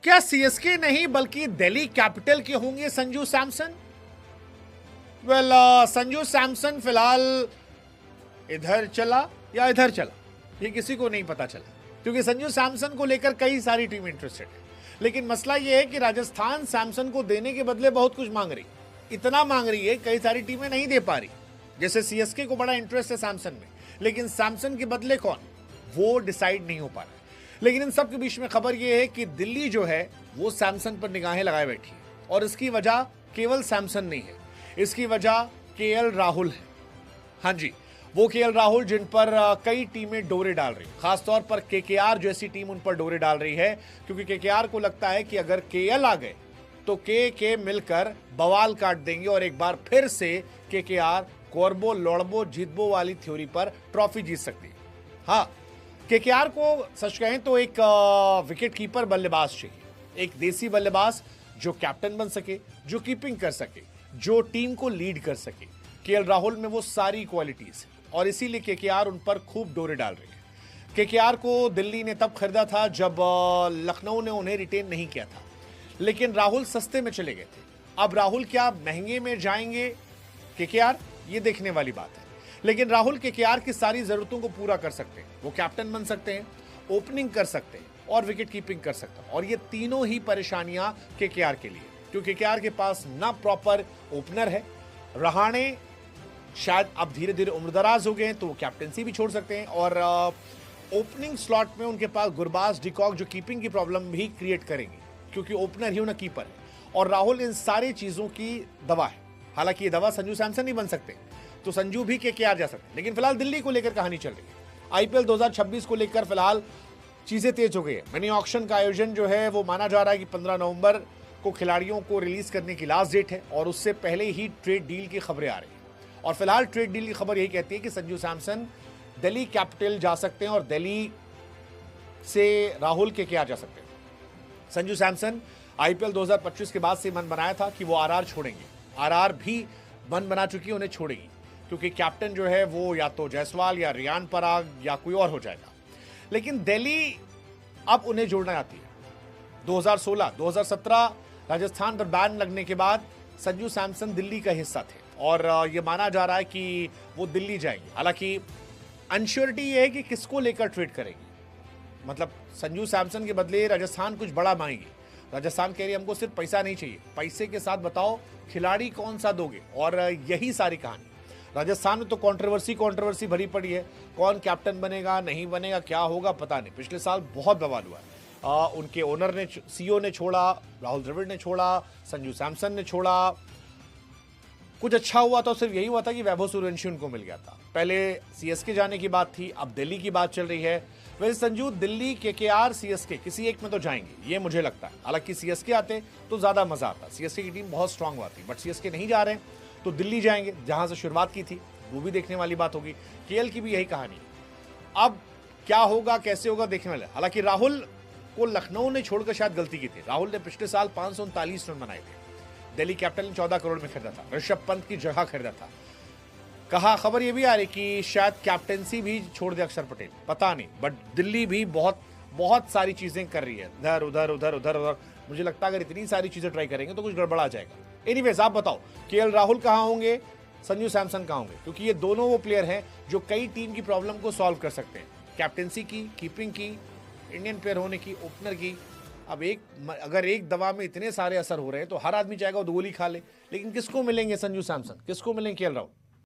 क्या सीएसके नहीं बल्कि दिल्ली कैपिटल के होंगे संजू सैमसन? वेल, संजू सैमसन फिलहाल इधर चला या इधर चला, ये किसी को नहीं पता चला, क्योंकि संजू सैमसन को लेकर कई सारी टीम इंटरेस्टेड है। लेकिन मसला यह है कि राजस्थान सैमसन को देने के बदले बहुत कुछ मांग रही, इतना मांग रही है कई सारी टीमें नहीं दे पा रही। जैसे सीएसके को बड़ा इंटरेस्ट है सैमसन में, लेकिन सैमसन के बदले कौन, वो डिसाइड नहीं हो पा रहा है। लेकिन इन सब के बीच में खबर यह है कि दिल्ली जो है वो सैमसन पर निगाहें लगाए बैठी है, और इसकी वजह केवल सैमसन नहीं है, इसकी वजह केएल राहुल है। हाँ जी, वो केएल राहुल जिन पर कई टीमें डोरे डाल रही, खासतौर पर केकेआर जैसी टीम उन पर डोरे डाल रही है, क्योंकि केकेआर को लगता है कि अगर केएल आ गए तो के मिलकर बवाल काट देंगे और एक बार फिर से केकेआर कोरबो लौड़बो जीतबो वाली थ्योरी पर ट्रॉफी जीत सकती है। हाँ, केकेआर को सच कहें तो एक विकेट कीपर बल्लेबाज चाहिए, एक देसी बल्लेबाज जो कैप्टन बन सके, जो कीपिंग कर सके, जो टीम को लीड कर सके। केएल राहुल में वो सारी क्वालिटीज है, और इसीलिए केकेआर उन पर खूब डोरे डाल रही है। केकेआर को दिल्ली ने तब खरीदा था जब लखनऊ ने उन्हें रिटेन नहीं किया था, लेकिन राहुल सस्ते में चले गए थे। अब राहुल क्या महंगे में जाएंगे केकेआर, ये देखने वाली बात है। लेकिन राहुल केकेआर की सारी जरूरतों को पूरा कर सकते हैं, वो कैप्टन बन सकते हैं, ओपनिंग कर सकते हैं और विकेट कीपिंग कर सकते हैं, और ये तीनों ही परेशानियां केकेआर के लिए, क्योंकि केकेआर के पास ना प्रॉपर ओपनर है। रहाणे शायद अब धीरे धीरे उम्रदराज हो गए हैं, तो वो कैप्टनसी भी छोड़ सकते हैं, और ओपनिंग स्लॉट में उनके पास गुरबाज डिकॉक जो कीपिंग की प्रॉब्लम भी क्रिएट करेंगे, क्योंकि ओपनर ही उन्हें कीपर है। और राहुल इन सारी चीजों की दवा है। हालांकि ये दवा संजू सैमसन नहीं बन सकते, तो संजू भी केकेआर जा सकते हैं। लेकिन फिलहाल दिल्ली को लेकर कहानी चल रही है। आईपीएल 2026 को लेकर फिलहाल चीजें तेज हो गई है। मिनी ऑक्शन का आयोजन जो है वो माना जा रहा है कि 15 नवंबर को खिलाड़ियों को रिलीज करने की लास्ट डेट है, और उससे पहले ही ट्रेड डील की खबरें आ रही है। और फिलहाल ट्रेड डील की खबर यही कहती है कि संजू सैमसन दिल्ली कैपिटल जा सकते हैं और दिल्ली से राहुल केकेआर जा सकते हैं। संजू सैमसन आईपीएल 2025 के बाद से मन बनाया था कि वो आरआर छोड़ेंगे, आरआर भी मन बना चुकी है उन्हें छोड़ेगी, क्योंकि कैप्टन जो है वो या तो जायसवाल या रियान पराग या कोई और हो जाएगा। लेकिन दिल्ली अब उन्हें जोड़ना चाहती है। 2016, 2017 राजस्थान पर बैन लगने के बाद संजू सैमसन दिल्ली का हिस्सा थे, और यह माना जा रहा है कि वो दिल्ली जाएंगे। हालांकि अनश्योरिटी ये है कि किसको लेकर ट्रेड करेंगे, मतलब संजू सैमसन के बदले राजस्थान कुछ बड़ा मांगेगी। राजस्थान कह रही है हमको सिर्फ पैसा नहीं चाहिए, पैसे के साथ बताओ खिलाड़ी कौन सा दोगे, और यही सारी कहानी। राजस्थान में तो कंट्रोवर्सी भरी पड़ी है, कौन कैप्टन बनेगा नहीं बनेगा, क्या होगा पता नहीं। पिछले साल बहुत बवाल हुआ है। उनके ओनर ने, सीईओ ने छोड़ा, राहुल द्रविड़ ने छोड़ा, संजू सैमसन ने छोड़ा। कुछ अच्छा हुआ तो सिर्फ यही हुआ था कि वैभव सूर्यवंशी उनको मिल गया था। पहले सीएसके जाने की बात थी, अब दिल्ली की बात चल रही है। वैसे संजू दिल्ली, केकेआर, सीएसके किसी एक में तो जाएंगे, ये मुझे लगता है। हालांकि सीएसके आते तो ज्यादा मजा आता, सीएसके की टीम बहुत स्ट्रांग आती, बट सीएसके नहीं जा रहे हैं तो दिल्ली जाएंगे, जहां से शुरुआत की थी। वो भी देखने वाली बात होगी। केएल की भी यही कहानी है। अब क्या होगा कैसे होगा देखने वाले। हालांकि राहुल को लखनऊ ने छोड़कर शायद गलती की थी। राहुल ने पिछले साल 539 रन बनाए थे, दिल्ली कैपिटल ने 14 करोड़ में खरीदा था, ऋषभ पंत की जगह खरीदा था। कहा, खबर यह भी आ रही कि शायद कैप्टेंसी भी छोड़ दे अक्षर पटेल, पता नहीं, बट दिल्ली भी बहुत सारी चीजें कर रही है, इधर उधर उधर उधर उधर। मुझे लगता है अगर इतनी सारी चीजें ट्राई करेंगे तो कुछ गड़बड़ा जाएगा। एनीवेज, आप बताओ केएल राहुल कहां होंगे, संजू सैमसन कहां होंगे, क्योंकि ये दोनों वो प्लेयर हैं जो कई टीम की प्रॉब्लम को सॉल्व कर सकते हैं, कैप्टेंसी की, कीपिंग की, इंडियन प्लेयर होने की, ओपनर की। अब अगर एक दवा में इतने सारे असर हो रहे हैं तो हर आदमी चाहेगा वो गोली खा ले, लेकिन किसको मिलेंगे संजू सैमसन, किसको मिलेंगे केएल राहुल?